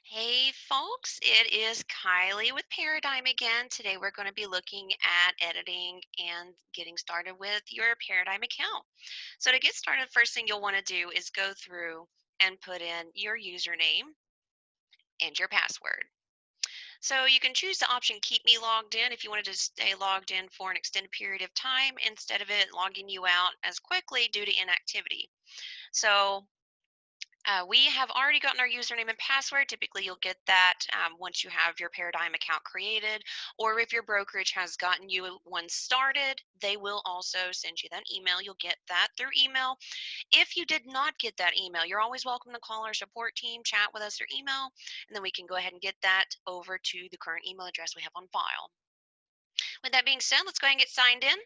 Hey folks, it is Kylie with Paradym again. Today we're going to be looking at editing and getting started with your Paradym account. So to get started, first thing you'll want to do is go through and put in your username and your password. So you can choose the option keep me logged in if you wanted to stay logged in for an extended period of time instead of it logging you out as quickly due to inactivity. So we have already gotten our username and password. Typically, you'll get that once you have your Paradym account created, or if your brokerage has gotten you one started, they will also send you that email. You'll get that through email. If you did not get that email, you're always welcome to call our support team, chat with us through email, and then we can go ahead and get that over to the current email address we have on file. With that being said, let's go ahead and get signed in.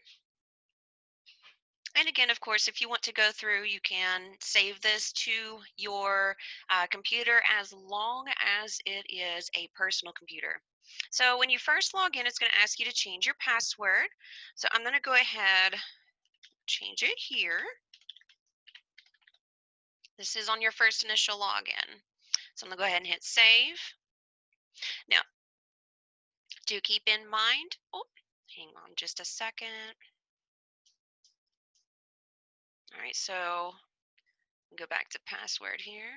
And again, of course, if you want to go through, you can save this to your computer as long as it is a personal computer. So when you first log in, it's going to ask you to change your password. So I'm going to go ahead, change it here. This is on your first initial login. So I'm going to go ahead and hit save. Now, do keep in mind, oh, hang on just a second. All right, so go back to password here.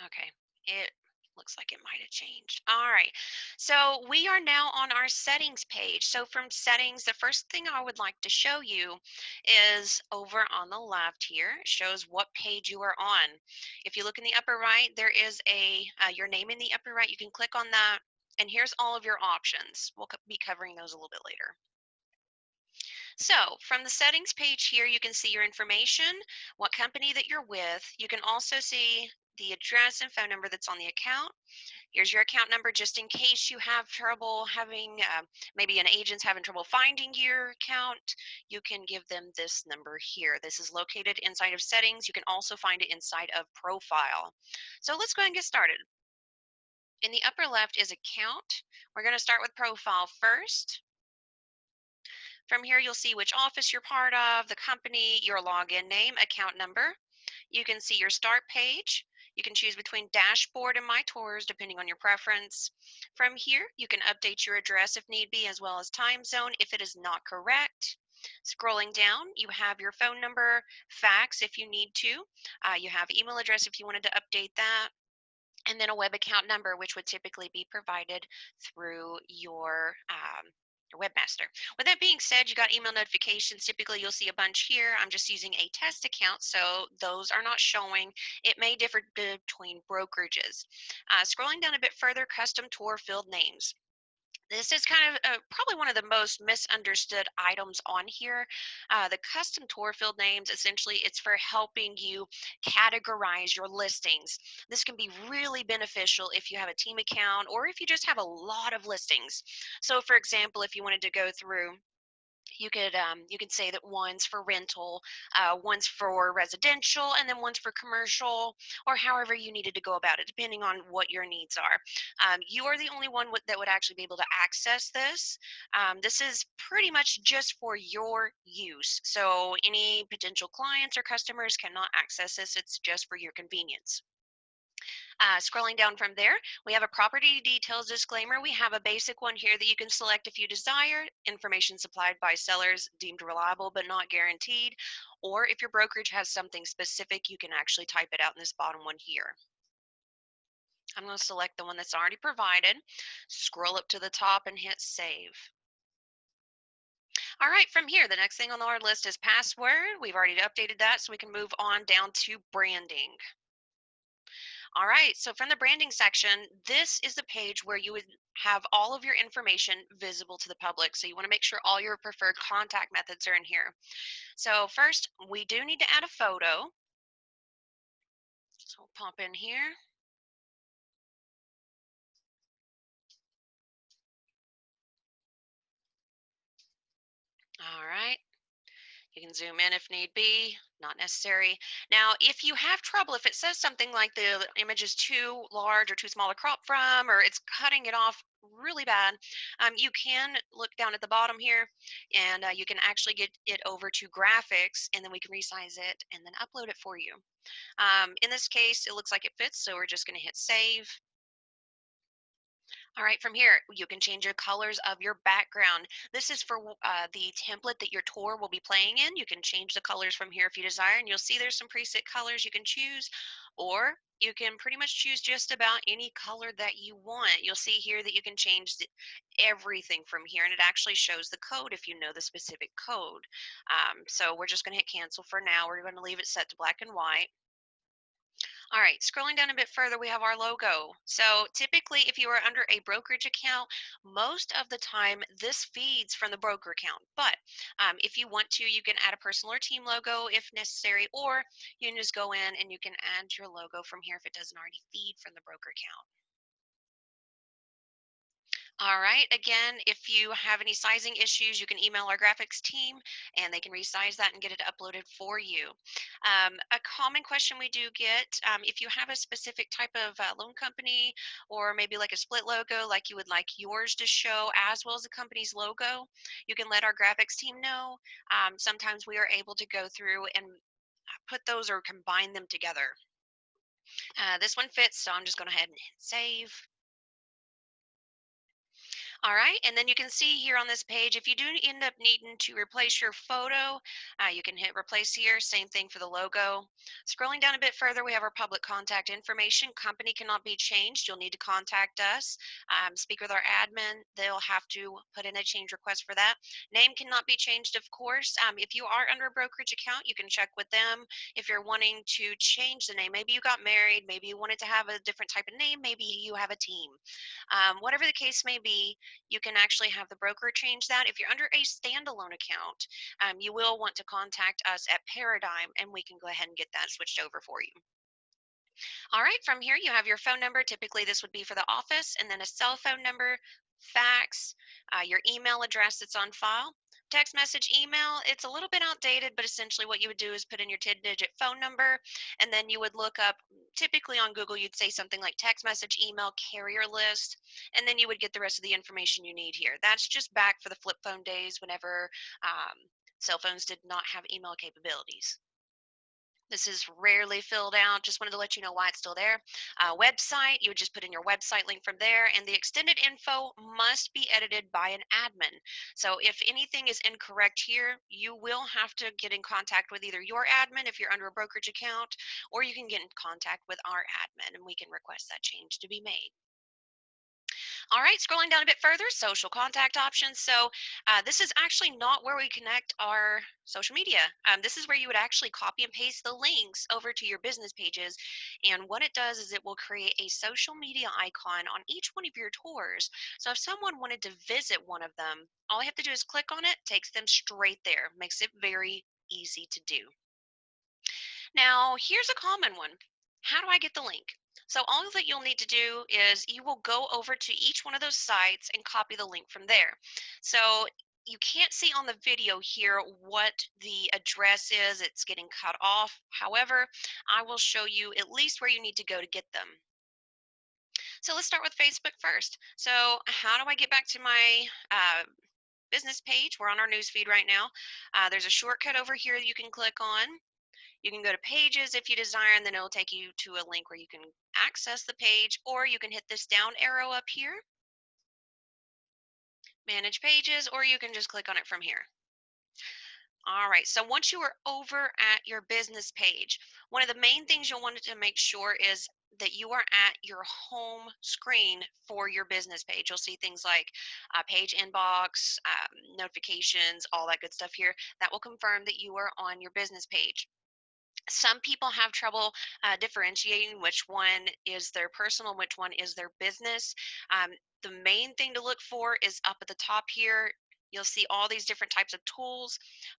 Okay, it looks like it might have changed. All right, so we are now on our settings page. So from settings, the first thing I would like to show you is over on the left here. It shows what page you are on. If you look in the upper right, there is your name in the upper right. You can click on that, and here's all of your options. We'll be covering those a little bit later. So from the settings page here, you can see your information, what company that you're with. You can also see the address and phone number that's on the account. Here's your account number just in case you have trouble having, maybe an agent's having trouble finding your account. You can give them this number here. This is located inside of settings. You can also find it inside of profile. So let's go ahead and get started. In the upper left is account. We're going to start with profile first. From here, you'll see which office you're part of, the company, your login name, account number. You can see your start page. You can choose between dashboard and my tours depending on your preference. From here, you can update your address if need be, as well as time zone if it is not correct. Scrolling down, you have your phone number, fax if you need to. You have email address if you wanted to update that, and then a web account number, which would typically be provided through your webmaster. With that being said, you got email notifications. Typically, you'll see a bunch here. I'm just using a test account, so those are not showing. It may differ between brokerages. Scrolling down a bit further, custom tour field names. This is kind of probably one of the most misunderstood items on here. The custom tour field names, essentially, it's for helping you categorize your listings. This can be really beneficial if you have a team account or if you just have a lot of listings. So, for example, if you wanted to go through, you could say that one's for rental, one's for residential, and then one's for commercial, or however you needed to go about it, depending on what your needs are. You are the only one that would actually be able to access this. This is pretty much just for your use. So any potential clients or customers cannot access this. It's just for your convenience. Scrolling down from there, we have a property details disclaimer. We have a basic one here that you can select if you desire. Information supplied by sellers deemed reliable but not guaranteed. Or if your brokerage has something specific, you can actually type it out in this bottom one here. I'm going to select the one that's already provided, scroll up to the top and hit save. All right, from here, the next thing on our list is password. We've already updated that, so we can move on down to branding. All right, so from the branding section, this is the page where you would have all of your information visible to the public. So you want to make sure all your preferred contact methods are in here. So first, we do need to add a photo. So we'll pop in here. All right. You can zoom in if need be, not necessary. Now, if you have trouble, if it says something like the image is too large or too small to crop from, or it's cutting it off really bad, you can look down at the bottom here, and you can actually get it over to graphics, and then we can resize it and then upload it for you. In this case, it looks like it fits, so we're just going to hit save. All right, from here, you can change your colors of your background. This is for the template that your tour will be playing in. You can change the colors from here if you desire, and you'll see there's some preset colors you can choose, or you can pretty much choose just about any color that you want. You'll see here that you can change everything from here, and it actually shows the code if you know the specific code. So we're just going to hit cancel for now. We're going to leave it set to black and white. All right, scrolling down a bit further, we have our logo. So typically, if you are under a brokerage account, most of the time this feeds from the broker account. But if you want to, you can add a personal or team logo if necessary, or you can just go in and you can add your logo from here if it doesn't already feed from the broker account. All right. Again, if you have any sizing issues, you can email our graphics team and they can resize that and get it uploaded for you. A common question we do get, if you have a specific type of loan company or maybe like a split logo, like you would like yours to show as well as the company's logo, you can let our graphics team know. Sometimes we are able to go through and put those or combine them together. This one fits, so I'm just going to head and hit save. All right, and then you can see here on this page, if you do end up needing to replace your photo, you can hit replace here. Same thing for the logo. Scrolling down a bit further, we have our public contact information. Company cannot be changed. You'll need to contact us. Speak with our admin. They'll have to put in a change request for that. Name cannot be changed, of course. If you are under a brokerage account, you can check with them. If you're wanting to change the name, maybe you got married, maybe you wanted to have a different type of name, maybe you have a team. Whatever the case may be, you can actually have the broker change that. If you're under a standalone account, you will want to contact us at Paradym and we can go ahead and get that switched over for you. All right, from here you have your phone number. Typically this would be for the office, and then a cell phone number, fax, your email address that's on file. Text message, email, it's a little bit outdated, but essentially what you would do is put in your 10-digit phone number, and then you would look up, typically on Google, you'd say something like text message, email, carrier list, and then you would get the rest of the information you need here. That's just back for the flip phone days whenever cell phones did not have email capabilities. This is rarely filled out. Just wanted to let you know why it's still there. Website, you would just put in your website link from there, and the extended info must be edited by an admin. So if anything is incorrect here, you will have to get in contact with either your admin if you're under a brokerage account, or you can get in contact with our admin and we can request that change to be made. All right, scrolling down a bit further, social contact options. So this is actually not where we connect our social media. This is where you would actually copy and paste the links over to your business pages. And what it does is it will create a social media icon on each one of your tours. So if someone wanted to visit one of them, all I have to do is click on it, takes them straight there, makes it very easy to do. Now, here's a common one. How do I get the link? So all that you'll need to do is you will go over to each one of those sites and copy the link from there. So you can't see on the video here what the address is. It's getting cut off. However, I will show you at least where you need to go to get them. So let's start with Facebook first. So how do I get back to my business page? We're on our news feed right now. There's a shortcut over here that you can click on. You can go to pages if you desire, and then it'll take you to a link where you can access the page, or you can hit this down arrow up here, manage pages, or you can just click on it from here. All right, so once you are over at your business page, one of the main things you'll want to make sure is that you are at your home screen for your business page. You'll see things like page inbox, notifications, all that good stuff here. That will confirm that you are on your business page. Some people have trouble differentiating which one is their personal, which one is their business. The main thing to look for is up at the top here. You'll see all these different types of tools.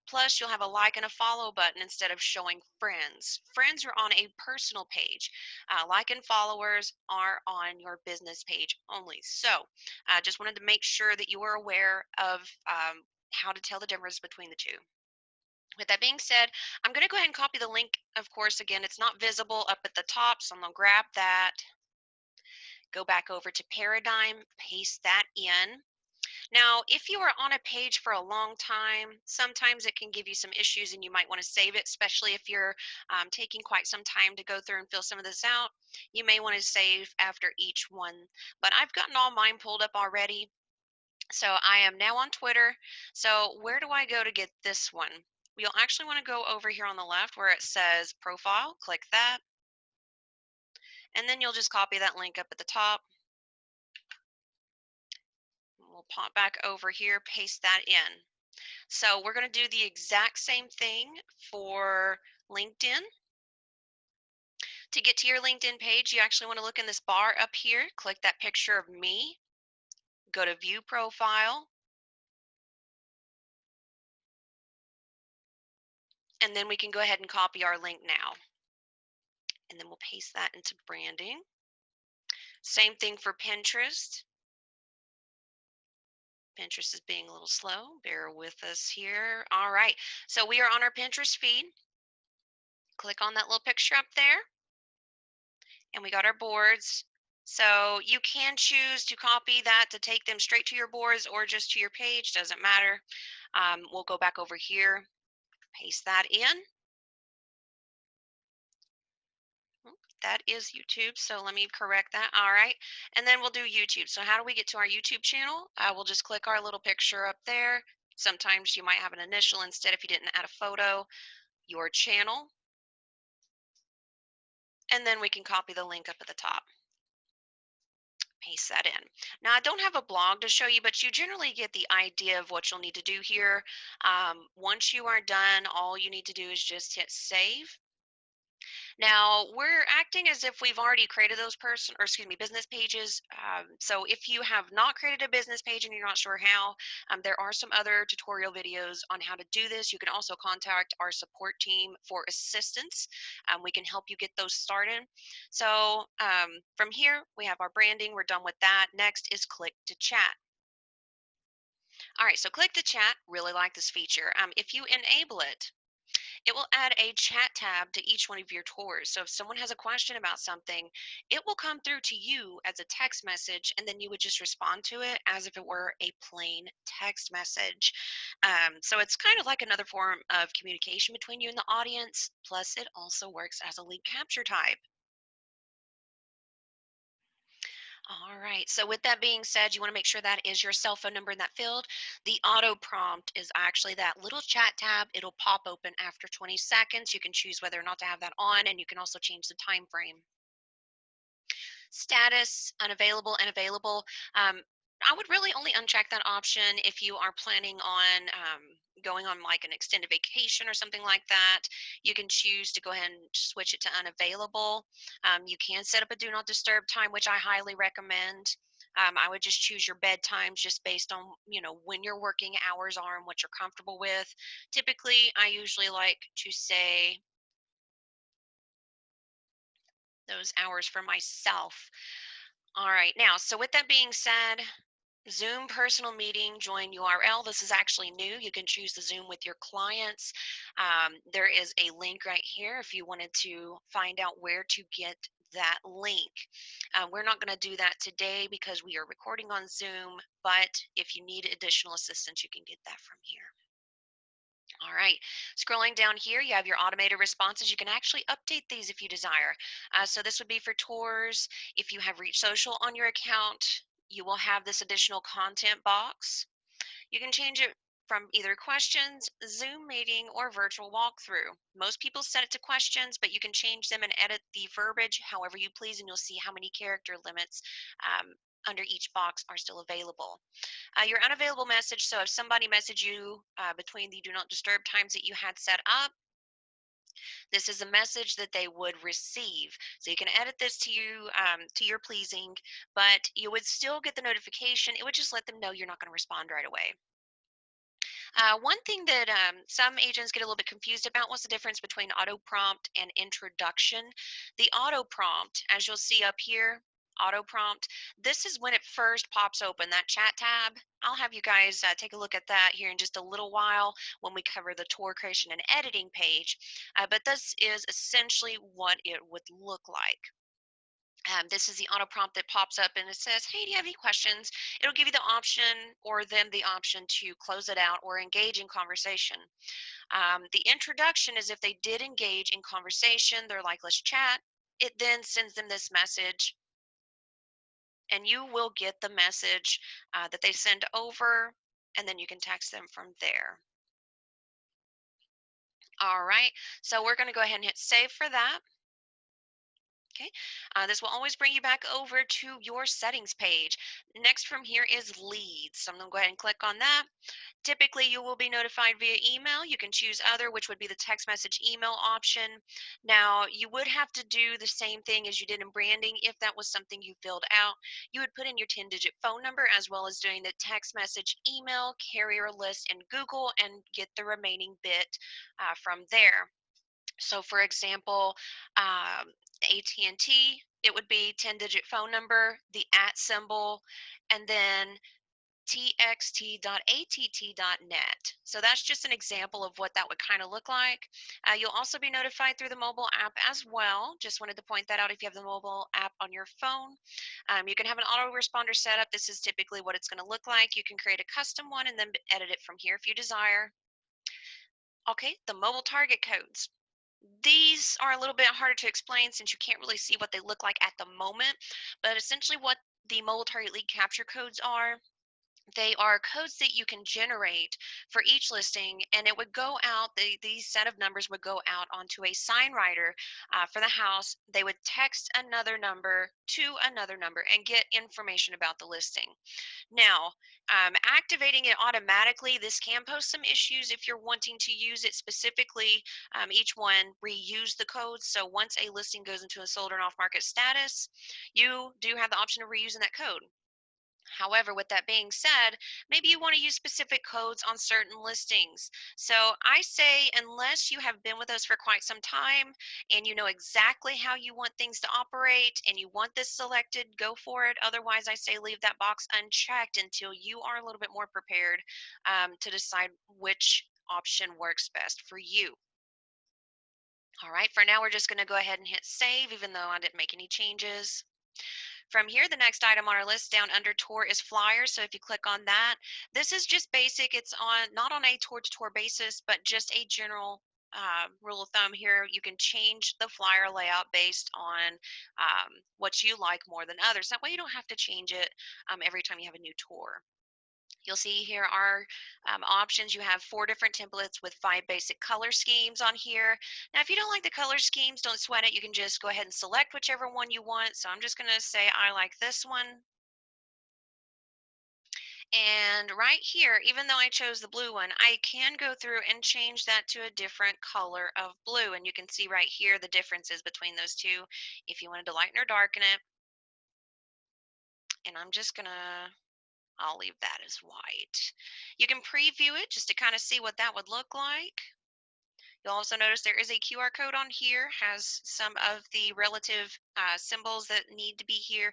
Plus, you'll have a like and a follow button instead of showing friends. Friends are on a personal page. Like and followers are on your business page only. So, just wanted to make sure that you were aware of how to tell the difference between the two. With that being said, I'm going to go ahead and copy the link. Of course, again, it's not visible up at the top, so I'm going to grab that, Go back over to Paradym, paste that in. Now, if you are on a page for a long time, sometimes it can give you some issues and you might want to save it, especially if you're taking quite some time to go through and fill some of this out. You may want to save after each one, but I've gotten all mine pulled up already. So I am now on Twitter. So where do I go to get this one? You'll actually want to go over here on the left where it says profile, click that, and then you'll just copy that link up at the top. We'll pop back over here, paste that in. So we're going to do the exact same thing for LinkedIn. To get to your LinkedIn page, you actually want to look in this bar up here, click that picture of me, go to view profile, and then we can go ahead and copy our link now. And then we'll paste that into branding. Same thing for Pinterest. Pinterest is being a little slow. Bear with us here. All right. So we are on our Pinterest feed. Click on that little picture up there. And we got our boards. So you can choose to copy that to take them straight to your boards or just to your page, doesn't matter. We'll go back over here, paste that in. That is YouTube, so let me correct that. All right, and then we'll do YouTube. So how do we get to our YouTube channel? We'll just click our little picture up there. Sometimes you might have an initial instead if you didn't add a photo, your channel, and then we can copy the link up at the top. Paste that in. Now I don't have a blog to show you, but you generally get the idea of what you'll need to do here. Once you are done, all you need to do is just hit save. Now we're acting as if we've already created those business pages. So if you have not created a business page and you're not sure how, there are some other tutorial videos on how to do this. You can also contact our support team for assistance. We can help you get those started. So from here, we have our branding. We're done with that. Next is click to chat. All right, so click to chat. Really like this feature. If you enable it, it will add a chat tab to each one of your tours. So if someone has a question about something, it will come through to you as a text message, and then you would just respond to it as if it were a plain text message. So it's kind of like another form of communication between you and the audience. Plus, it also works as a link capture type. All right. So with that being said, you want to make sure that is your cell phone number in that field. The auto prompt is actually that little chat tab. It'll pop open after 20 seconds. You can choose whether or not to have that on, and you can also change the time frame. Status, unavailable and available. I would really only uncheck that option if you are planning on going on like an extended vacation or something like that. You can choose to go ahead and switch it to unavailable. You can set up a do not disturb time, which I highly recommend. I would just choose your bedtimes just based on when your working hours are and what you're comfortable with. Typically, I usually like to say those hours for myself. All right, now, so with that being said, Zoom personal meeting, join URL. This is actually new. You can choose the Zoom with your clients. There is a link right here if you wanted to find out where to get that link. We're not going to do that today because we are recording on Zoom, but if you need additional assistance, you can get that from here. All right, scrolling down here, you have your automated responses. You can actually update these if you desire. So this would be for tours. If you have Reach Social on your account, you will have this additional content box. You can change it from either questions, Zoom meeting, or virtual walkthrough. Most people set it to questions, but you can change them and edit the verbiage however you please, and you'll see how many character limits under each box are still available. Your unavailable message, so if somebody messaged you between the do not disturb times that you had set up, this is a message that they would receive. So you can edit this to your pleasing, but you would still get the notification. It would just let them know you're not going to respond right away. One thing that some agents get a little bit confused about, what's the difference between auto prompt and introduction? The auto prompt, as you'll see up here, auto prompt, this is when it first pops open, that chat tab. I'll have you guys take a look at that here in just a little while when we cover the tour creation and editing page. But this is essentially what it would look like. This is the auto prompt that pops up and it says, hey, do you have any questions? It'll give you the option or them the option to close it out or engage in conversation. The introduction is if they did engage in conversation, they're like, let's chat. It then sends them this message, and you will get the message that they send over, and then you can text them from there. All right, so we're going to go ahead and hit save for that. Okay, this will always bring you back over to your settings page. Next from here is leads. So I'm going to go ahead and click on that. Typically, you will be notified via email. You can choose other, which would be the text message email option. Now, you would have to do the same thing as you did in branding if that was something you filled out. You would put in your 10-digit phone number as well as doing the text message email carrier list in Google and get the remaining bit from there. So, for example, AT&T, it would be 10-digit phone number, the at symbol, and then txt.att.net. So that's just an example of what that would kind of look like. You'll also be notified through the mobile app as well. Just wanted to point that out if you have the mobile app on your phone. You can have an autoresponder set up. This is typically what it's going to look like. You can create a custom one and then edit it from here if you desire. Okay, the mobile target codes. These are a little bit harder to explain since you can't really see what they look like at the moment, but essentially what the mobile target lead capture codes are, they are codes that you can generate for each listing, and it would go out, these set of numbers would go out onto a sign writer for the house. They would text another number to another number and get information about the listing. Now, activating it automatically, this can pose some issues if you're wanting to use it specifically. Each one reuse the codes. So once a listing goes into a sold or off market status, you do have the option of reusing that code. However, with that being said, maybe you want to use specific codes on certain listings. So I say, unless you have been with us for quite some time and you know exactly how you want things to operate and you want this selected, go for it. Otherwise, I say leave that box unchecked until you are a little bit more prepared to decide which option works best for you. All right, for now, we're just going to go ahead and hit save, even though I didn't make any changes. From here, the next item on our list down under tour is flyers. So if you click on that, this is just basic. It's on not on a tour to tour basis, but just a general rule of thumb here. You can change the flyer layout based on what you like more than others. That way you don't have to change it every time you have a new tour. You'll see here are options. You have 4 different templates with 5 basic color schemes on here. Now, if you don't like the color schemes, don't sweat it. You can just go ahead and select whichever one you want. So I'm just going to say I like this one. And right here, even though I chose the blue one, I can go through and change that to a different color of blue. And you can see right here the differences between those two if you wanted to lighten or darken it. And I'm just going to I'll leave that as white. You can preview it just to kind of see what that would look like. You'll also notice there is a QR code on here, has some of the relative symbols that need to be here.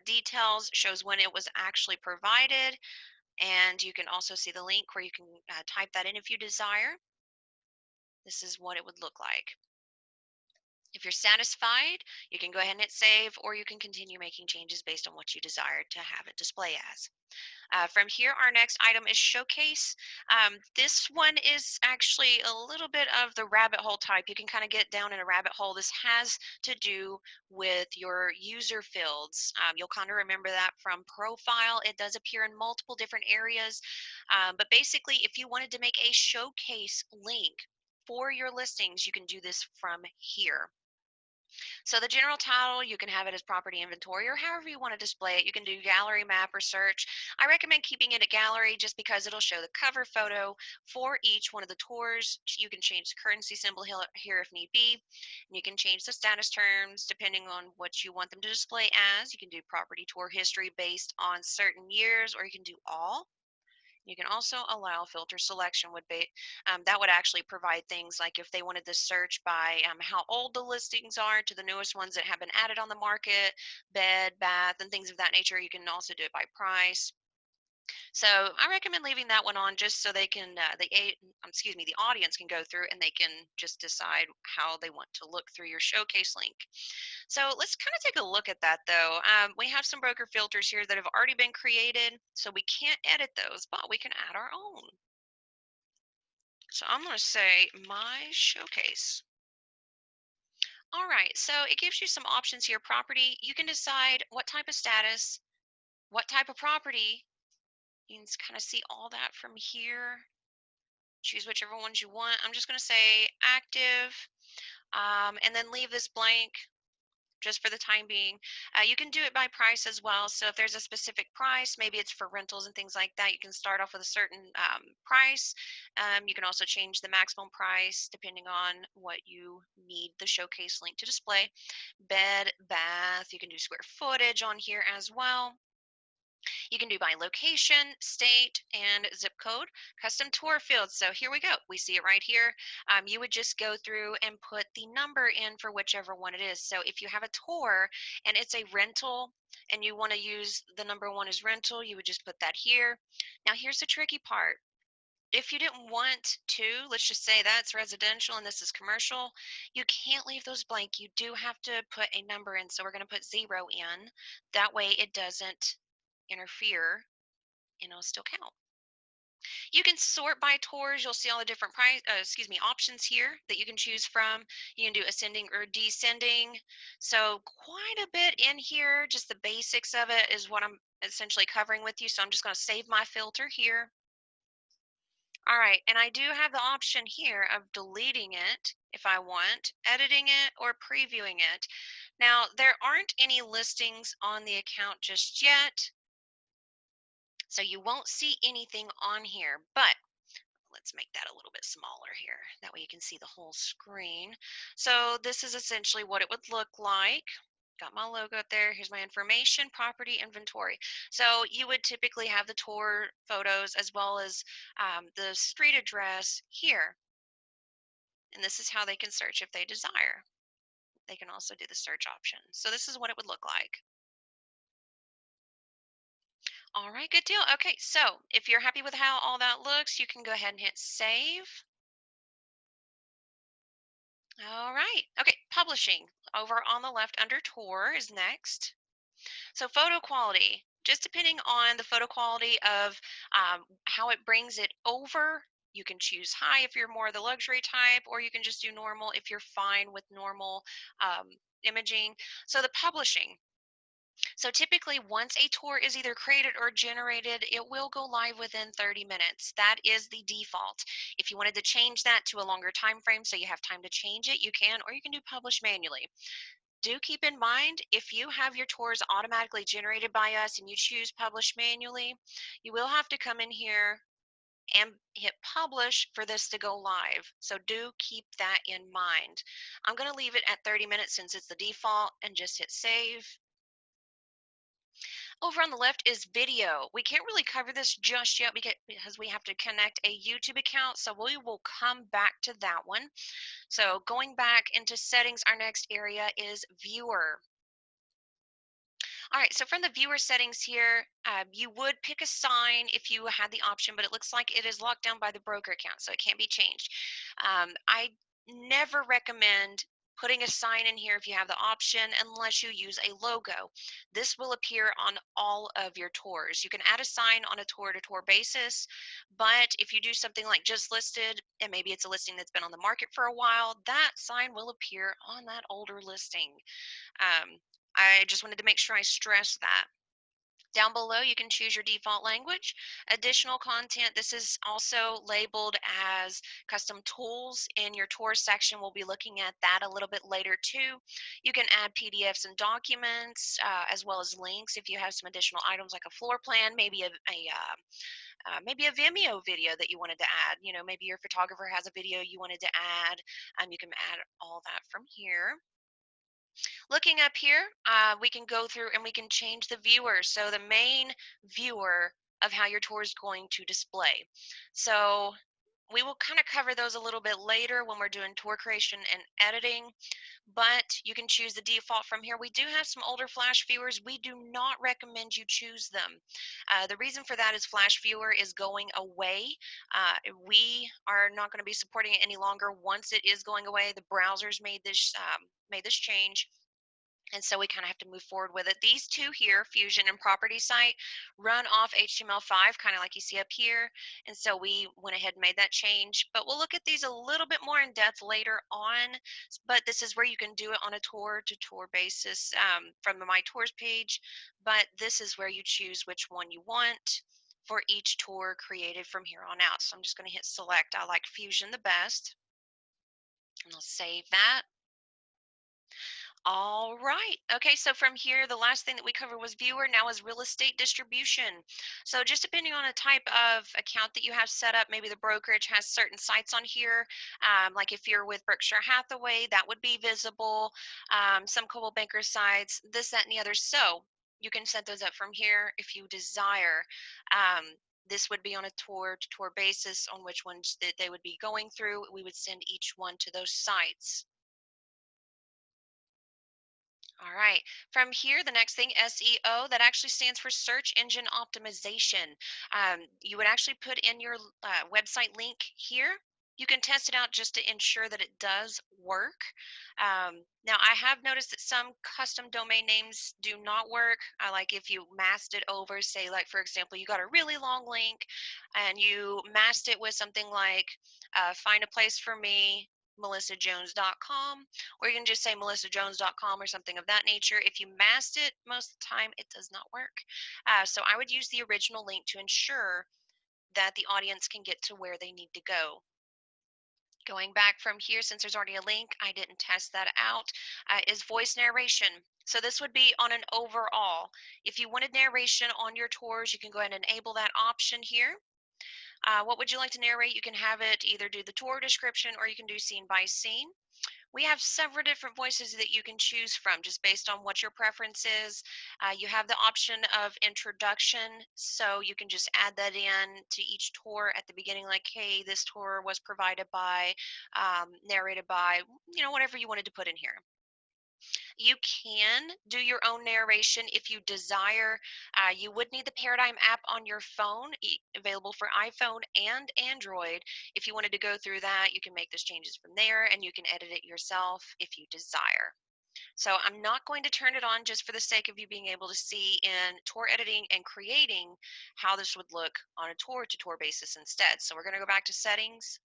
Details shows when it was actually provided, and you can also see the link where you can type that in if you desire. This is what it would look like. If you're satisfied, you can go ahead and hit save, or you can continue making changes based on what you desire to have it display as. From here, our next item is showcase. This one is actually a little bit of the rabbit hole type. You can kind of get down in a rabbit hole. This has to do with your user fields. You'll kind of remember that from profile. It does appear in multiple different areas. But basically, if you wanted to make a showcase link for your listings, you can do this from here. So the general title, you can have it as property inventory or however you want to display it. You can do gallery, map, or search. I recommend keeping it a gallery just because it'll show the cover photo for each one of the tours. You can change the currency symbol here if need be. And you can change the status terms depending on what you want them to display as. You can do property tour history based on certain years, or you can do all. You can also allow filter selection would be that would actually provide things like if they wanted to search by how old the listings are to the newest ones that have been added on the market, bed, bath, and things of that nature. You can also do it by price. So I recommend leaving that one on just so they can, excuse me, the audience can go through and they can just decide how they want to look through your showcase link. So let's kind of take a look at that though. We have some broker filters here that have already been created, so we can't edit those, but we can add our own. So I'm going to say my showcase. All right, so it gives you some options here. Property, you can decide what type of status, what type of property. You can kind of see all that from here. Choose whichever ones you want. I'm just going to say active, and then leave this blank just for the time being. You can do it by price as well. So if there's a specific price, maybe it's for rentals and things like that, you can start off with a certain price. You can also change the maximum price depending on what you need the showcase link to display. Bed, bath, you can do square footage on here as well. You can do by location, state, and zip code, custom tour fields. So here we go. We see it right here. You would just go through and put the number in for whichever one it is. So if you have a tour and it's a rental and you want to use the number one as rental, you would just put that here. Now here's the tricky part. If you didn't want to, let's just say that's residential and this is commercial, you can't leave those blank. You do have to put a number in. So we're going to put 0 in. That way it doesn't interfere and it'll still count. You can sort by tours. You'll see all the different options here that you can choose from. You can do ascending or descending. So quite a bit in here. Just the basics of it is what I'm essentially covering with you. So I'm just going to save my filter here. All right, and I do have the option here of deleting it if I want, editing it, or previewing it. Now, there aren't any listings on the account just yet, so you won't see anything on here, but let's make that a little bit smaller here. That way you can see the whole screen. So this is essentially what it would look like. Got my logo up there. Here's my information, property, inventory. So you would typically have the tour photos as well as the street address here. And this is how they can search if they desire. They can also do the search option. So this is what it would look like. All right, good deal. Okay, so if you're happy with how all that looks, you can go ahead and hit save. All right. Okay, publishing over on the left under tour is next. So photo quality, just depending on the photo quality of how it brings it over, you can choose high if you're more the luxury type, or you can just do normal if you're fine with normal imaging. So the publishing. So typically once a tour is either created or generated, it will go live within 30 minutes. That is the default. If you wanted to change that to a longer time frame so you have time to change it, you can, or you can do publish manually. Do keep in mind, if you have your tours automatically generated by us and you choose publish manually, you will have to come in here and hit publish for this to go live. So do keep that in mind. I'm going to leave it at 30 minutes since it's the default and just hit save. Over on the left is video. We can't really cover this just yet because we have to connect a YouTube account, so we will come back to that one. So going back into settings, our next area is viewer. All right, so from the viewer settings here, you would pick a sign if you had the option, but it looks like it is locked down by the broker account, so it can't be changed. I never recommend putting a sign in here if you have the option unless you use a logo. This will appear on all of your tours. You can add a sign on a tour-to-tour basis, but if you do something like just listed, and maybe it's a listing that's been on the market for a while, that sign will appear on that older listing. I just wanted to make sure I stress that. Down below, you can choose your default language. Additional content, this is also labeled as custom tools. In your tour section, we'll be looking at that a little bit later too. You can add PDFs and documents, as well as links if you have some additional items like a floor plan, maybe maybe a Vimeo video that you wanted to add. You know, maybe your photographer has a video you wanted to add. You can add all that from here. Looking up here, we can go through and we can change the viewer. So the main viewer of how your tour is going to display. So We will kind of cover those a little bit later when we're doing tour creation and editing, but you can choose the default from here. We do have some older Flash viewers. We do not recommend you choose them. The reason for that is Flash viewer is going away. We are not going to be supporting it any longer. Once it is going away, the browsers made this change, and so we kind of have to move forward with it. These two here, Fusion and Property Site, run off HTML5, kind of like you see up here. And so we went ahead and made that change. But we'll look at these a little bit more in depth later on. But this is where you can do it on a tour-to-tour basis from the My Tours page. But this is where you choose which one you want for each tour created from here on out. So I'm just going to hit select. I like Fusion the best. And I'll save that. All right. Okay, so from here, the last thing that we covered was viewer. Now is real estate distribution. So just depending on the type of account that you have set up, maybe the brokerage has certain sites on here. Like if you're with Berkshire Hathaway, that would be visible. Some Coldwell Banker sites, this, that, and the other. So you can set those up from here if you desire. This would be on a tour-to-tour basis on which ones that they would be going through. We would send each one to those sites. All right. From here, the next thing, SEO, that actually stands for search engine optimization. You would actually put in your website link here. You can test it out just to ensure that it does work. Now, I have noticed that some custom domain names do not work. I like if you masked it over, say, like, for example, you got a really long link and you masked it with something like find a place for me, melissajones.com, or you can just say melissajones.com or something of that nature. If you masked it, most of the time it does not work. So I would use the original link to ensure that the audience can get to where they need to go. Going back from here, since there's already a link, I didn't test that out, is voice narration. So this would be on an overall. If you wanted narration on your tours, you can go ahead and enable that option here. What would you like to narrate? You can have it either do the tour description or you can do scene by scene. We have several different voices that you can choose from just based on what your preference is. You have the option of introduction, so you can just add that in to each tour at the beginning, like, hey, this tour was provided by, narrated by, whatever you wanted to put in here. You can do your own narration if you desire. You would need the Paradym app on your phone, available for iPhone and Android. If you wanted to go through that, you can make those changes from there and you can edit it yourself if you desire. So I'm not going to turn it on just for the sake of you being able to see in tour editing and creating how this would look on a tour-to-tour basis instead. So we're going to go back to settings.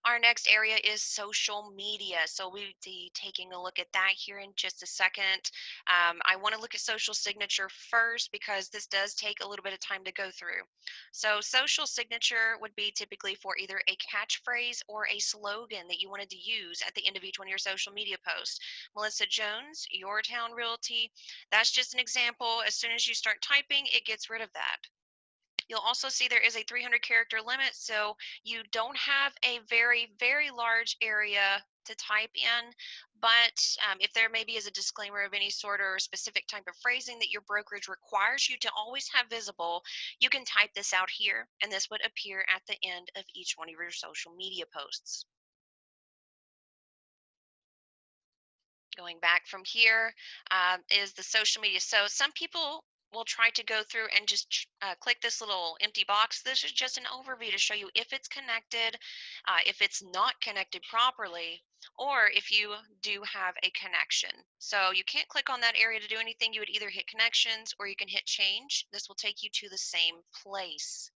Our next area is social media. So we'll be taking a look at that here in just a second. I want to look at social signature first because this does take a little bit of time to go through. So social signature would be typically for either a catchphrase or a slogan that you wanted to use at the end of each one of your social media posts. Melissa Jones, Your Town Realty. That's just an example. As soon as you start typing, it gets rid of that. You'll also see there is a 300 character limit, so you don't have a very, very large area to type in. But if there maybe is a disclaimer of any sort or specific type of phrasing that your brokerage requires you to always have visible, you can type this out here, and this would appear at the end of each one of your social media posts. Going back from here is the social media. So some people will try to go through and just click this little empty box. This is just an overview to show you if it's connected, if it's not connected properly, or if you do have a connection. So you can't click on that area to do anything. You would either hit connections or you can hit change. This will take you to the same place.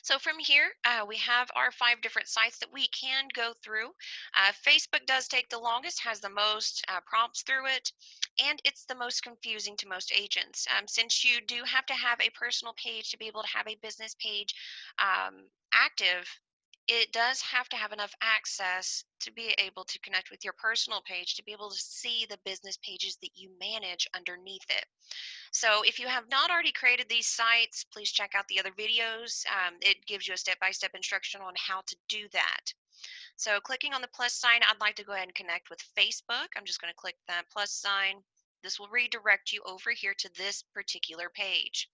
So from here, we have our 5 different sites that we can go through. Facebook does take the longest, has the most prompts through it, and it's the most confusing to most agents. Since you do have to have a personal page to be able to have a business page active, it does have to have enough access to be able to connect with your personal page to be able to see the business pages that you manage underneath it. So if you have not already created these sites, please check out the other videos. It gives you a step-by-step instruction on how to do that. So clicking on the plus sign, I'd like to go ahead and connect with Facebook. I'm just going to click that plus sign. This will redirect you over here to this particular page.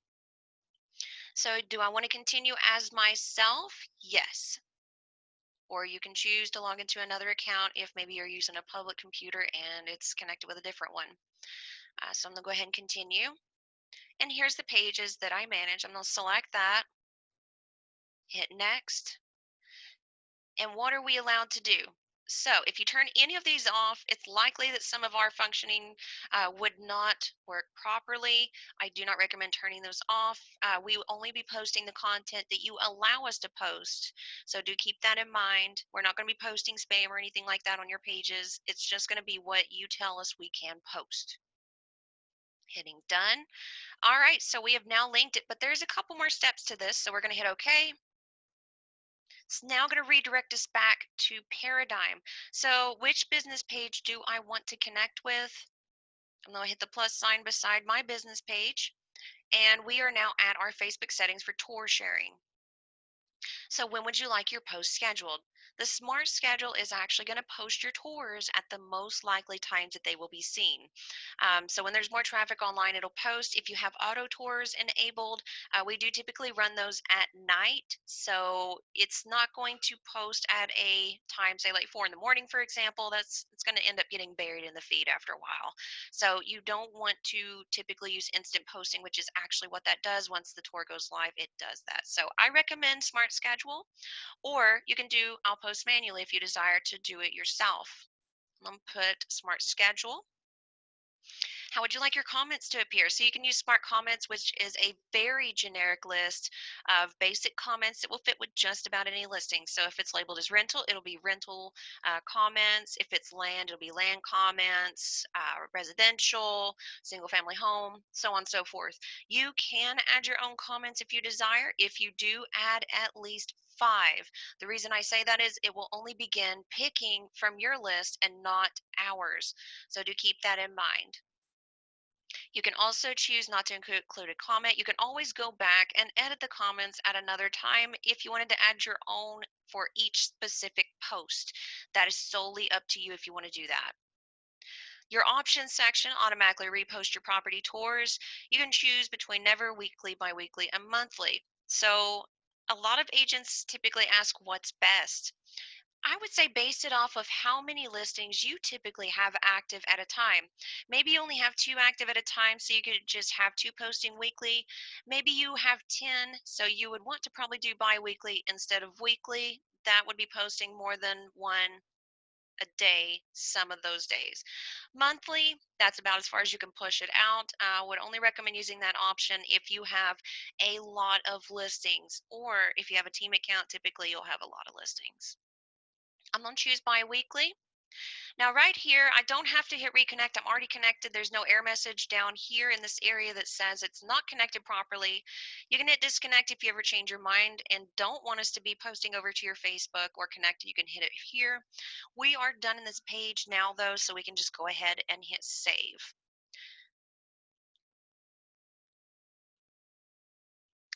So do I want to continue as myself? Yes. Or you can choose to log into another account if maybe you're using a public computer and it's connected with a different one. So I'm going to go ahead and continue. And here's the pages that I manage. I'm going to select that, hit next. And what are we allowed to do? So if you turn any of these off, it's likely that some of our functioning would not work properly. I do not recommend turning those off. We will only be posting the content that you allow us to post. So do keep that in mind. We're not going to be posting spam or anything like that on your pages. It's just going to be what you tell us we can post. Hitting done. All right, so we have now linked it, but there's a couple more steps to this. So we're going to hit OK. It's now going to redirect us back to Paradym. So which business page do I want to connect with? I'm going to hit the plus sign beside my business page. And we are now at our Facebook settings for tour sharing. So when would you like your post scheduled? The smart schedule is actually going to post your tours at the most likely times that they will be seen. So when there's more traffic online, it'll post. If you have auto tours enabled, we do typically run those at night. So it's not going to post at a time, say like 4 in the morning, for example. It's going to end up getting buried in the feed after a while. So you don't want to typically use instant posting, which is actually what that does. Once the tour goes live, it does that. So I recommend Smart Schedule, or you can do I'll post manually if you desire to do it yourself. I'm going to put Smart Schedule. How would you like your comments to appear? So you can use Smart Comments, which is a very generic list of basic comments that will fit with just about any listing. So if it's labeled as rental, it'll be rental comments. If it's land, it'll be land comments, residential, single family home, so on and so forth. You can add your own comments if you desire. If you do, add at least 5. The reason I say that is it will only begin picking from your list and not ours. So do keep that in mind. You can also choose not to include a comment. You can always go back and edit the comments at another time if you wanted to add your own for each specific post. That is solely up to you if you want to do that. Your options section automatically repost your property tours. You can choose between never, weekly, biweekly, and monthly. So a lot of agents typically ask what's best. I would say base it off of how many listings you typically have active at a time. Maybe you only have 2 active at a time, so you could just have 2 posting weekly. Maybe you have 10, so you would want to probably do bi-weekly instead of weekly. That would be posting more than one a day some of those days. Monthly, that's about as far as you can push it out. I would only recommend using that option if you have a lot of listings, or if you have a team account, typically you'll have a lot of listings. I'm going to choose bi-weekly. Now right here, I don't have to hit reconnect. I'm already connected. There's no error message down here in this area that says it's not connected properly. You can hit disconnect if you ever change your mind and don't want us to be posting over to your Facebook or connected. You can hit it here. We are done in this page now though, so we can just go ahead and hit save.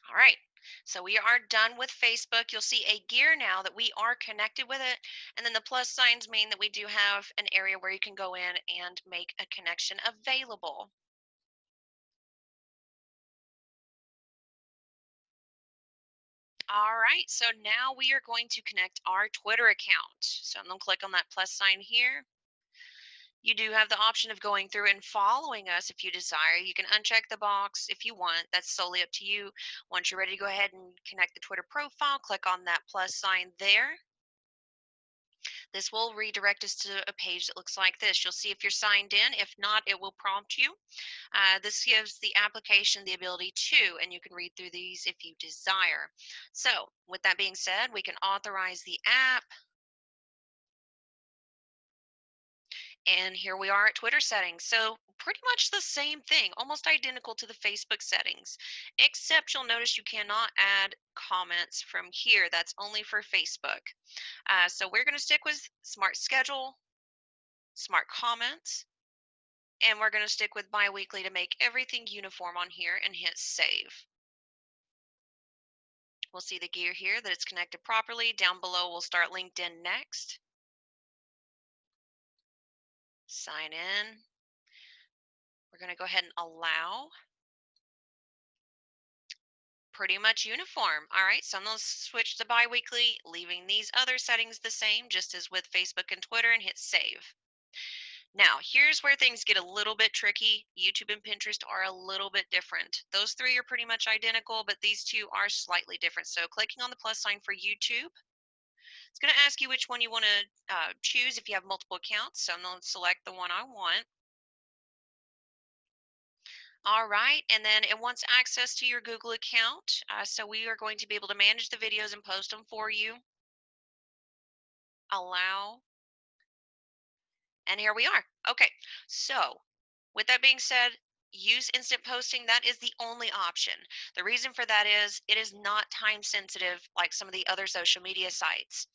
All right. So we are done with Facebook. You'll see a gear now that we are connected with it. And then the plus signs mean that we do have an area where you can go in and make a connection available. All right. So now we are going to connect our Twitter account. So I'm going to click on that plus sign here. You do have the option of going through and following us if you desire. You can uncheck the box if you want. That's solely up to you. Once you're ready to go ahead and connect the Twitter profile, click on that plus sign there. This will redirect us to a page that looks like this. You'll see if you're signed in. If not, it will prompt you. This gives the application the ability to, and you can read through these if you desire. So with that being said, we can authorize the app. And here we are at Twitter settings. So pretty much the same thing, almost identical to the Facebook settings, except you'll notice you cannot add comments from here. That's only for Facebook. So we're going to stick with Smart Schedule, Smart Comments, and we're going to stick with biweekly to make everything uniform on here and hit save. We'll see the gear here that it's connected properly. Down below, we'll start LinkedIn next. Sign in. We're going to go ahead and allow. Pretty much uniform. All right, so I'm going to switch to bi-weekly, leaving these other settings the same, just as with Facebook and Twitter, and hit save. Now, here's where things get a little bit tricky. YouTube and Pinterest are a little bit different. Those three are pretty much identical, but these two are slightly different. So clicking on the plus sign for YouTube, it's going to ask you which one you want to choose if you have multiple accounts. So I'm going to select the one I want. All right, and then it wants access to your Google account. So we are going to be able to manage the videos and post them for you. Allow, and here we are. Okay, so with that being said, use instant posting. That is the only option. The reason for that is it is not time sensitive like some of the other social media sites.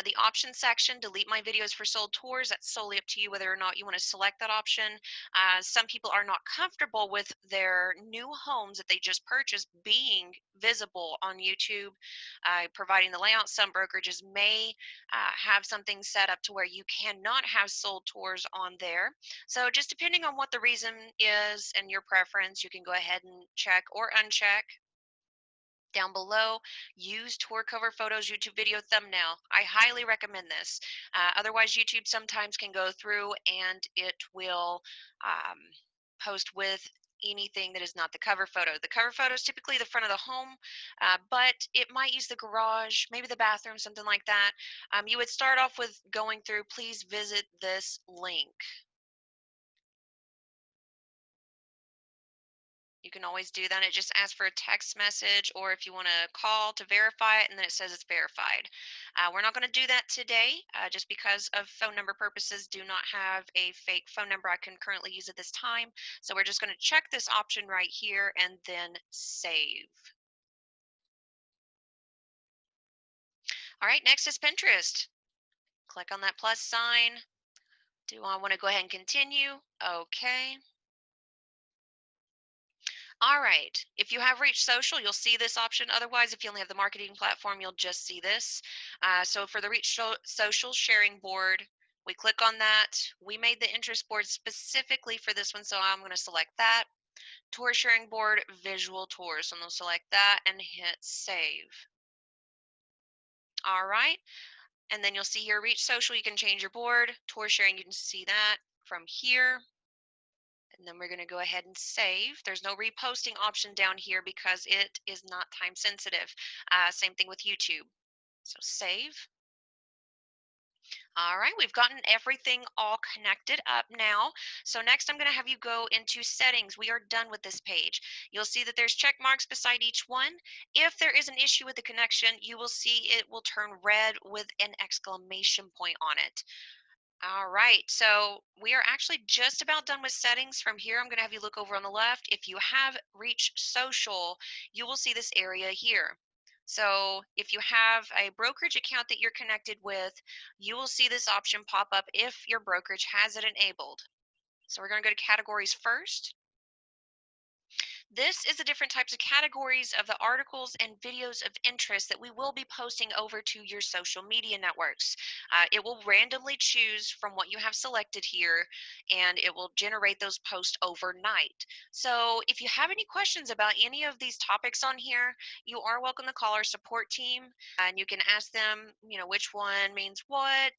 The option section, delete my videos for sold tours, that's solely up to you whether or not you want to select that option. Some people are not comfortable with their new homes that they just purchased being visible on YouTube, providing the layout. Some brokerages may have something set up to where you cannot have sold tours on there. So just depending on what the reason is and your preference, you can go ahead and check or uncheck. Down below, use tour cover photos, YouTube video thumbnail. I highly recommend this. Otherwise, YouTube sometimes can go through and it will um, post with anything that is not the cover photo. The cover photo is typically the front of the home, but it might use the garage, maybe the bathroom, something like that. You would start off with going through, please visit this link. You can always do that. It just asks for a text message, or if you want to call to verify it, and then it says it's verified. We're not going to do that today, just because of phone number purposes. Do not have a fake phone number I can currently use at this time. So we're just going to check this option right here and then save. All right, next is Pinterest. Click on that plus sign. Do I want to go ahead and continue? Okay. All right. If you have Reach Social, you'll see this option. Otherwise, if you only have the marketing platform, you'll just see this. So for the Reach Social sharing board, we click on that. We made the interest board specifically for this one, so I'm going to select that. Tour sharing board, visual tours. So I'm going to select that and hit save. All right. And then you'll see here, Reach Social, you can change your board. Tour sharing, you can see that from here. And then we're going to go ahead and save. There's no reposting option down here because it is not time sensitive. Same thing with YouTube. So save. All right, we've gotten everything all connected up now. So next I'm going to have you go into settings. We are done with this page. You'll see that there's check marks beside each one. If there is an issue with the connection, you will see it will turn red with an exclamation point on it. All right, so we are actually just about done with settings. From here, I'm going to have you look over on the left. If you have Reach Social, you will see this area here. So if you have a brokerage account that you're connected with, you will see this option pop up if your brokerage has it enabled. So we're going to go to categories first. This is the different types of categories of the articles and videos of interest that we will be posting over to your social media networks. It will randomly choose from what you have selected here, and it will generate those posts overnight. So if you have any questions about any of these topics on here, you are welcome to call our support team, and you can ask them, which one means what.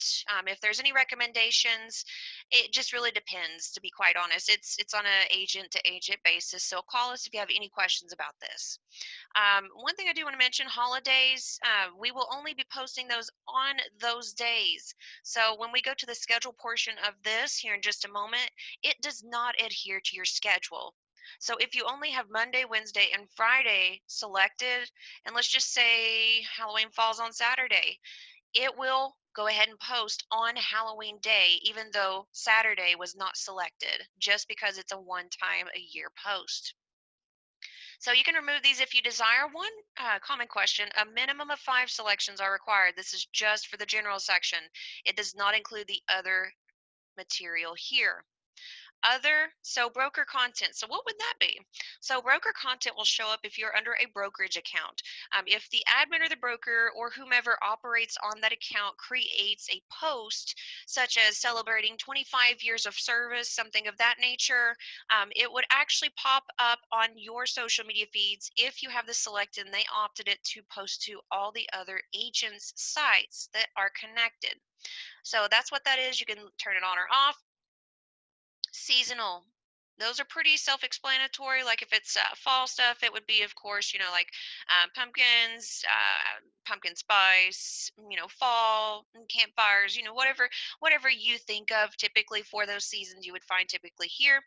If there's any recommendations, it just really depends, to be quite honest. It's on an agent to agent basis. So call us if you have any questions about this. One thing I do want to mention, holidays, we will only be posting those on those days. So when we go to the schedule portion of this here in just a moment, it does not adhere to your schedule. So if you only have Monday, Wednesday, and Friday selected, and let's just say Halloween falls on Saturday, it will go ahead and post on Halloween day, even though Saturday was not selected, just because it's a one-time a year post. So you can remove these if you desire. One common question, a minimum of 5 selections are required. This is just for the general section. It does not include the other material here. So broker content. So what would that be? So broker content will show up if you're under a brokerage account. If the admin or the broker or whomever operates on that account creates a post such as celebrating 25 years of service, something of that nature, it would actually pop up on your social media feeds if you have this selected and they opted it to post to all the other agents' sites that are connected. So that's what that is. You can turn it on or off. Seasonal. Those are pretty self-explanatory. Like if it's fall stuff, it would be, of course, like pumpkins, pumpkin spice, fall and campfires, whatever you think of typically for those seasons, you would find typically here.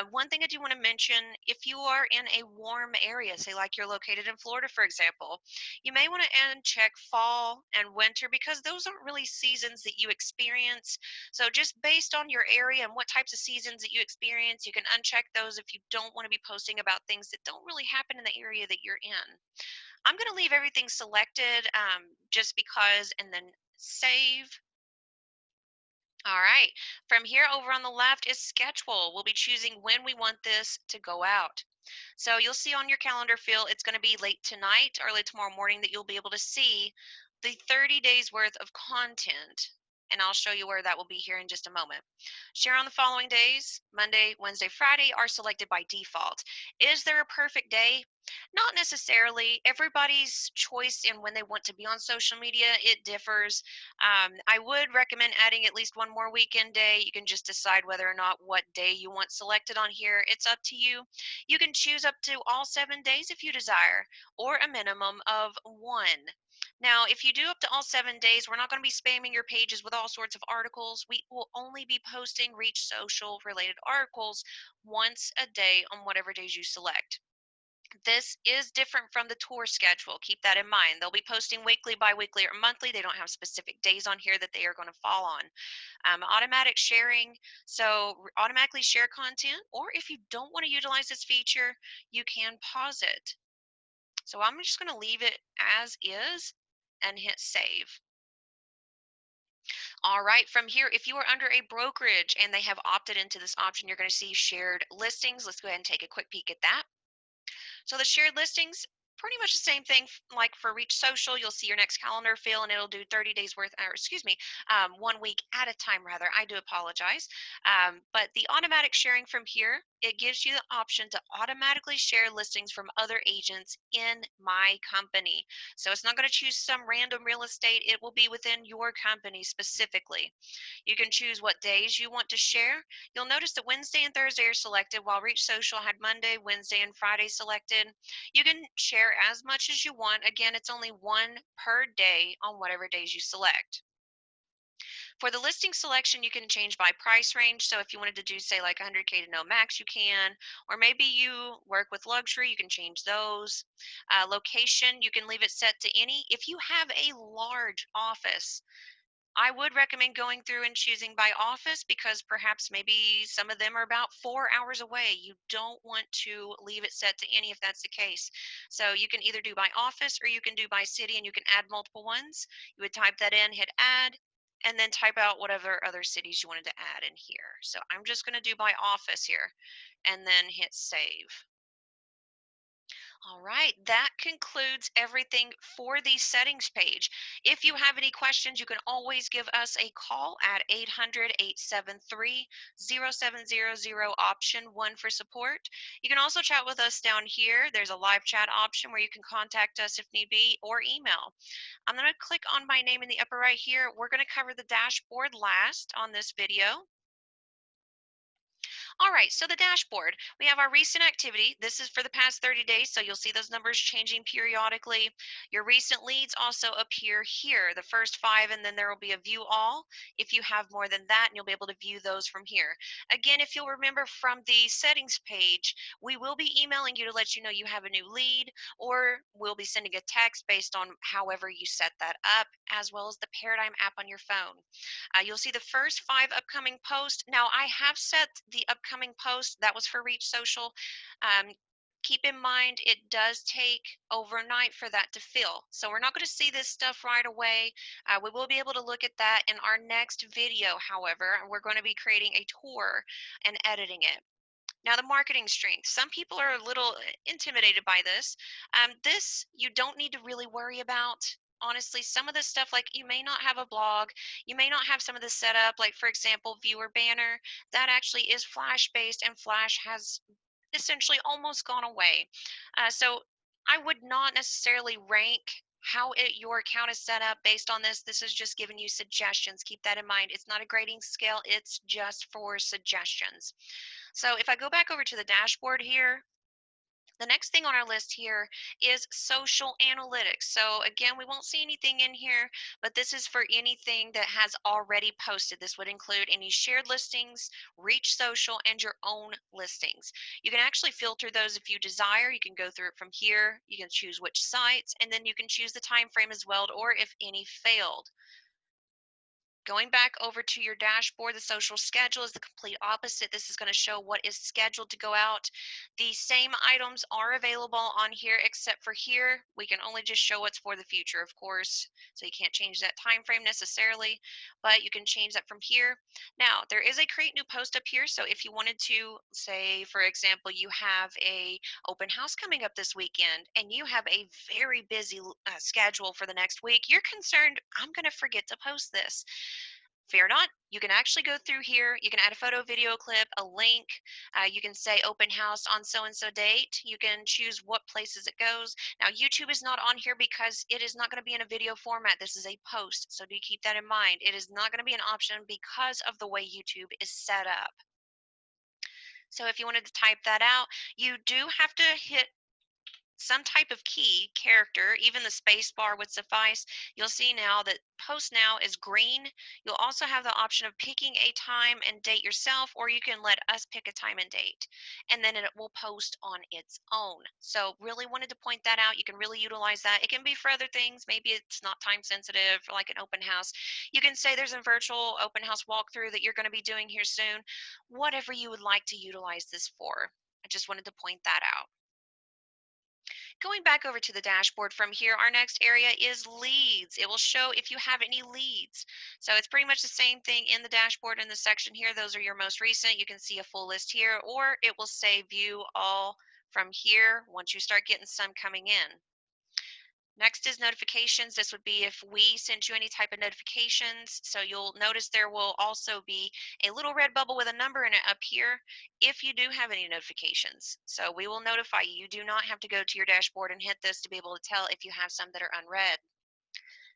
One thing I do want to mention, if you are in a warm area, say like you're located in Florida, for example, you may want to uncheck fall and winter because those aren't really seasons that you experience. So just based on your area and what types of seasons that you experience, you can uncheck those if you don't want to be posting about things that don't really happen in the area that you're in. I'm going to leave everything selected just because, and then save. All right. From here over on the left is schedule. We'll be choosing when we want this to go out. So you'll see on your calendar fill, it's going to be late tonight, early tomorrow morning that you'll be able to see the 30 days worth of content. And I'll show you where that will be here in just a moment. Share on the following days, Monday, Wednesday, Friday, are selected by default. Is there a perfect day? Not necessarily. Everybody's choice in when they want to be on social media, it differs. I would recommend adding at least one more weekend day. You can just decide whether or not what day you want selected on here. It's up to you. You can choose up to all 7 days if you desire, or a minimum of one. Now, if you do up to all 7 days, we're not going to be spamming your pages with all sorts of articles. We will only be posting Reach Social related articles once a day on whatever days you select. This is different from the tour schedule. Keep that in mind. They'll be posting weekly, bi-weekly, or monthly. They don't have specific days on here that they are going to fall on. Automatic sharing. So automatically share content, or if you don't want to utilize this feature, you can pause it. So I'm just going to leave it as is and hit save. All right, from here, if you are under a brokerage and they have opted into this option, you're going to see shared listings. Let's go ahead and take a quick peek at that. So the shared listings, pretty much the same thing like for Reach Social. You'll see your next calendar fill and it'll do 30 days worth, or excuse me, 1 week at a time rather. I do apologize. But the automatic sharing from here, it gives you the option to automatically share listings from other agents in my company. So it's not going to choose some random real estate. It will be within your company specifically. You can choose what days you want to share. You'll notice that Wednesday and Thursday are selected, while Reach Social had Monday, Wednesday, and Friday selected. You can share as much as you want. Again, it's only one per day on whatever days you select. For the listing selection, you can change by price range. So if you wanted to do, say, like 100K to no max, you can. Or maybe you work with luxury, you can change those. Location, you can leave it set to any. If you have a large office, I would recommend going through and choosing by office because perhaps maybe some of them are about 4 hours away. You don't want to leave it set to any if that's the case. So you can either do by office or you can do by city and you can add multiple ones. You would type that in, hit add, and then type out whatever other cities you wanted to add in here. So I'm just going to do by office here and then hit save. All right, that concludes everything for the settings page. If you have any questions, you can always give us a call at 800-873-0700 option 1 for support. You can also chat with us down here. There's a live chat option where you can contact us if need be, or email. I'm going to click on my name in the upper right here. We're going to cover the dashboard last on this video. All right, so the dashboard, we have our recent activity. This is for the past 30 days, so you'll see those numbers changing periodically. Your recent leads also appear here, the first 5, and then there will be a view all if you have more than that, and you'll be able to view those from here. Again, if you'll remember from the settings page, we will be emailing you to let you know you have a new lead, or we'll be sending a text based on however you set that up, as well as the Paradym app on your phone. You'll see the first 5 upcoming posts. Now, I have set the upcoming post that was for Reach Social. Um, keep in mind it does take overnight for that to fill. So we're not going to see this stuff right away. We will be able to look at that in our next video, however, and we're going to be creating a tour and editing it. Now, the marketing strength. Some people are a little intimidated by this. This you don't need to really worry about. Honestly, some of this stuff, like you may not have a blog, you may not have some of this set up, like for example, viewer banner, that actually is Flash based, and Flash has essentially almost gone away. So I would not necessarily rank your account is set up based on this. This is just giving you suggestions. Keep that in mind. It's not a grading scale, it's just for suggestions. So if I go back over to the dashboard here, the next thing on our list here is social analytics. So again, we won't see anything in here, but this is for anything that has already posted. This would include any shared listings, Reach Social, and your own listings. You can actually filter those if you desire. You can go through it from here. You can choose which sites, and then you can choose the time frame as well, or if any failed. Going back over to your dashboard, the social schedule is the complete opposite. This is going to show what is scheduled to go out. The same items are available on here, except for here, we can only just show what's for the future, of course. So you can't change that time frame necessarily, but you can change that from here. Now, there is a create new post up here. So if you wanted to say, for example, you have a open house coming up this weekend and you have a very busy schedule for the next week, you're concerned, I'm going to forget to post this. Fear not, you can actually go through here. You can add a photo, video clip, a link. You can say open house on so-and-so date. You can choose what places it goes. Now, YouTube is not on here because it is not going to be in a video format. This is a post, so do keep that in mind. It is not going to be an option because of the way YouTube is set up. So if you wanted to type that out, you do have to hit some type of key character. Even the space bar would suffice. You'll see now that post now is green. You'll also have the option of picking a time and date yourself, or you can let us pick a time and date, and then it will post on its own. So really wanted to point that out. You can really utilize that. It can be for other things. Maybe it's not time sensitive, like an open house. You can say there's a virtual open house walkthrough that you're going to be doing here soon. Whatever you would like to utilize this for. I just wanted to point that out. Going back over to the dashboard from here, our next area is leads. It will show if you have any leads. So it's pretty much the same thing in the dashboard in the section here. Those are your most recent. You can see a full list here, or it will say view all from here once you start getting some coming in. Next is notifications. This would be if we sent you any type of notifications. So you'll notice there will also be a little red bubble with a number in it up here if you do have any notifications. So we will notify you. You do not have to go to your dashboard and hit this to be able to tell if you have some that are unread.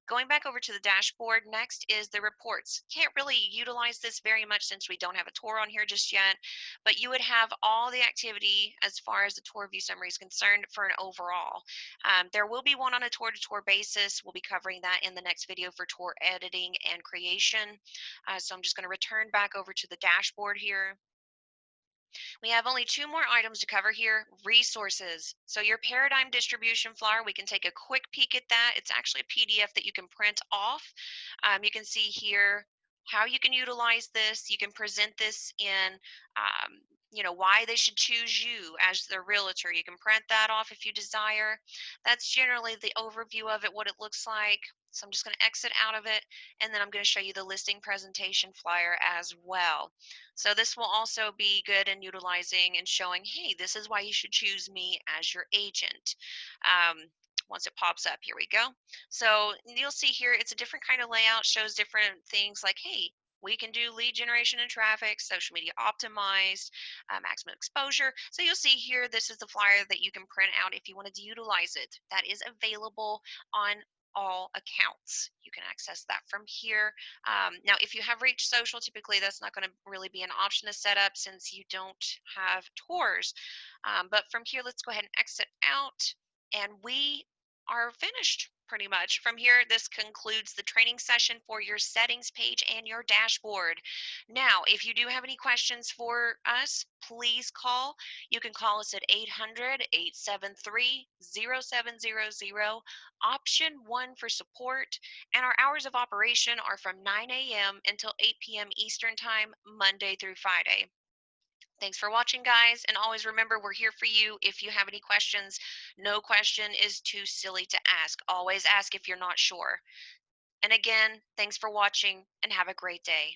Going back over to the dashboard, next is the reports. Can't really utilize this very much since we don't have a tour on here just yet, but you would have all the activity as far as the tour view summary is concerned for an overall. There will be one on a tour-to-tour basis. We'll be covering that in the next video for tour editing and creation. So I'm just going to return back over to the dashboard here. We have only two more items to cover here, resources. So your Paradym distribution flyer, we can take a quick peek at that. It's actually a PDF that you can print off. You can see here how you can utilize this. You can present this in, why they should choose you as their realtor. You can print that off if you desire. That's generally the overview of it, what it looks like. So I'm just going to exit out of it, and then I'm going to show you the listing presentation flyer as well. So this will also be good in utilizing and showing, hey, this is why you should choose me as your agent. Once it pops up, here we go. So you'll see here, it's a different kind of layout, shows different things like, hey, we can do lead generation and traffic, social media optimized, maximum exposure. So you'll see here, this is the flyer that you can print out if you wanted to utilize it. That is available on all accounts. You can access that from here. Now, if you have Reach Social, typically that's not going to really be an option to set up since you don't have tours. But from here, let's go ahead and exit out, and we are finished pretty much. From here, this concludes the training session for your settings page and your dashboard. Now, if you do have any questions for us, please call. You can call us at 800-873-0700, option 1 for support, and our hours of operation are from 9 a.m. until 8 p.m. Eastern Time, Monday through Friday. Thanks for watching, guys. And always remember, we're here for you if you have any questions. No question is too silly to ask. Always ask if you're not sure. And again, thanks for watching and have a great day.